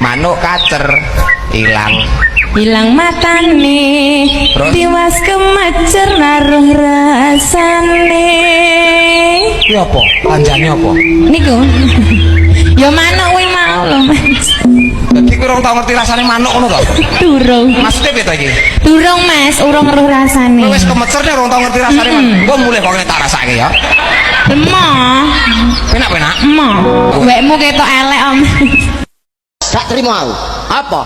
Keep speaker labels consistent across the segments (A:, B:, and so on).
A: manuk kacer
B: ilang matane tiwas kemecer naruh rasane.
A: Iki apa? Panjane apa?
B: Niku ya manuk kuwi mau lho Mas.
A: Dadi kowe ora tau ngerti rasane manuk ngono to?
B: Durung.
A: Maksudnya piye to iki?
B: Durung Mas, urung ngeruh rasane.
A: Kowe wis kemecer nek ora tau ngerti rasane manuk. Engko mulih kok tak rasake ya.
B: Lemah.
A: Penak-penak.
B: Emah. Wekmu ketok elek Om.
C: Gak terima aku. Apa?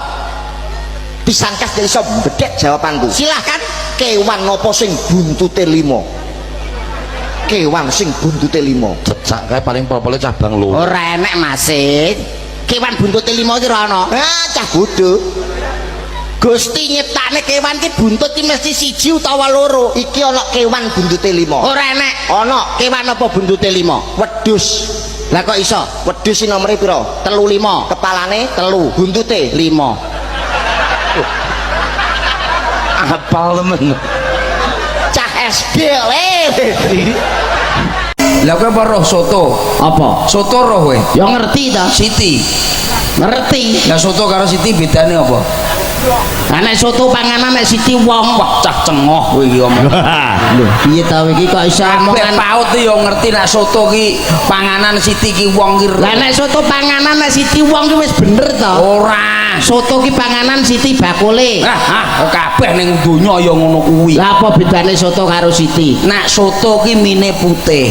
C: Disangkas dari iso bedek jawabanku. Silahkan. Kewan nopo sing buntute 5? Kewan sing buntute 5.
D: Cecak kae paling popole cabang lho.
C: Ora enek Masih. Kewan buntute 5 iki ora ana. Cah bodho. Gusti nyiptakne kewan ki buntut ki mesti siji utawa loro. Iki ana kewan buntute 5. Ora enek. Ana kewan apa buntute 5? Wedhus. Lah kok iso? Wedhus iki nomere pira? 35. Kepalane 3, buntute 5.
D: Apal temen.
C: Cah SD le.
A: Lah kowe apa roh soto?
C: Apa?
A: Soto roh kowe?
C: Ya ngerti ta?
A: Siti.
C: Ngerti.
A: Lah soto karo siti bedane apa?
C: Nek soto panganan nek siti wong
A: Wah, cah cengoh kowe iki omong.
C: lho piye ta iki kok iso
A: Kabeh
C: omongan
A: paut yo ngerti nek soto ki panganan siti ki wong ki.
C: lah nek soto panganan nek siti wong ki wis bener to
A: Ora.
C: soto ki panganan siti bakule
A: Kabeh ning donya ya ngono kuwi.
C: lah apa bedane soto karo siti
A: Nek soto ki mine putih.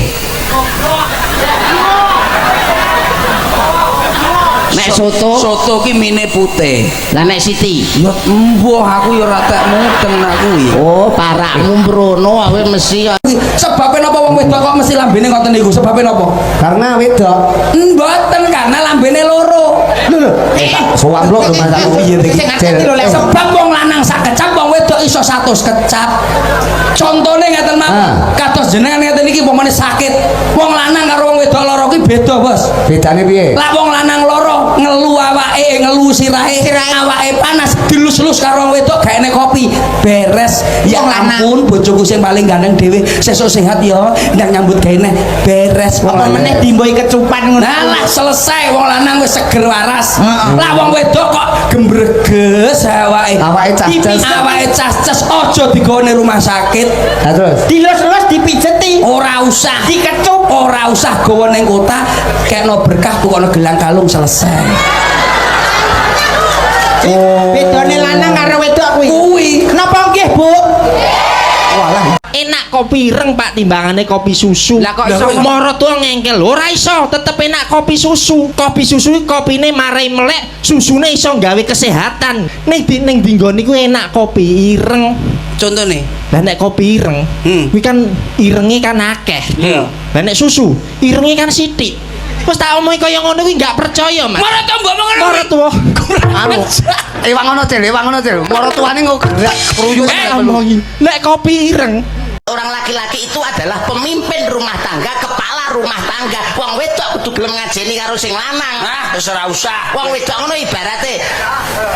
C: nek soto
A: ki mine putih.
C: lah nek siti
A: Ya embuh aku ya ora tak mudeng nak kuwi.
C: oh parakmu mbrono awe mesti
A: Sebabnya napa wong wedok kok mesti lambene ngoten niku? Sebabnya napa?
E: Karena wedok.
A: Mboten karena lambene loro.
E: Lho, sowamblok lho Mas aku piye iki.
A: Sebab wong lanang sak kecap, wong wedok iso 100 kecap. Contone ngeten mawon. Kados jenengan ngeten iki pomane sakit. Wong lanang karo wong wedok loro ki beda, Bos.
E: Bedane piye?
A: Lah wong lanang loro ngelu awake, ngelu sirahe, awake panas dilus-lus karo wong wedok gaene kopi. Beres. Ya ampun, bojoku sing paling gandeng dhewe sesuk sehat ya, ndang nyambut gaene. Beres. Apa meneh dimboi kecupan ngono. Lah selesai wong lanang wis seger waras. Lah wong wedok kok gembreges awake. Awake cas-cas aja digone rumah sakit.
E: Lah terus
C: dilus-lus dipijeti
A: Ora usah
C: dikecup
A: ora usah gawa ning kota, kekno berkah tukono gelang kalung selesai.
C: bedane lanang karo wedok kuwi
A: Kenapa nggih, Bu?
E: walah
C: enak kopi ireng Pak timbangane kopi susu
A: Lah kok iso
C: moro tuh ngengkel ora iso tetep enak kopi susu kopine marai melek susune iso gawe kesehatan ning dinggo niku enak kopi ireng
A: Contone.
C: lah nek kopi ireng kuwi kan irenge kan akeh lah nek susu irenge kan sithik wis tak omongi kaya ngono kuwi gak percaya Mas
A: Mara to mbok ngono.
C: moro tuh
E: anu ewang ngono cil moro tuane kok gerak kruyuk
C: nek kopi ireng
F: Orang laki-laki itu adalah pemimpin rumah tangga, kepala rumah tangga. Wong wedok kudu gelem ngajeni karo sing lanang.
A: Wis ora usah.
F: Wong wedok ngono ibarate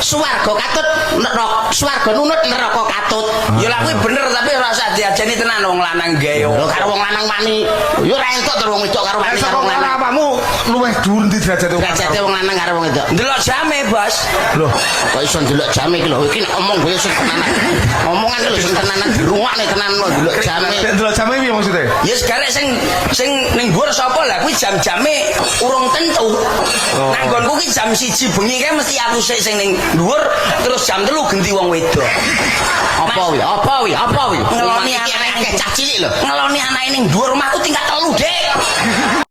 F: swarga katut neraka, swarga nunut neraka katut.
A: Ya lah kuwi bener tapi ora usah diajeni tenan wong lanang gawe.
F: Lho karo wong lanang wani, yo ora entuk to wong wedok karo wani karo wong lanang.
D: Apamu luwih dhuwur ndi derajate
F: Derajate wong lanang karo wong wedok.
A: Ndelok jame, Bos.
F: Lho, kok iso ndelok jame iki lho. Iki omong gue sing tenanan. Omongan lho sing tenanan dirungokne tenan lho ndelok jame.
D: Delok jame piye maksudnya?
F: Ya sekarang sing ning dhuwur sapa lah kuwi jam-jame urung tentu. Nang nggonku ki jam 1 bengi kae mesti aku sing ning dhuwur terus jam 3 ganti wong wedok. Apa wi? Ngeloni anake cah cilik lho. Ngeloni anake ning dhuwur omahku tingkat 3, Dik.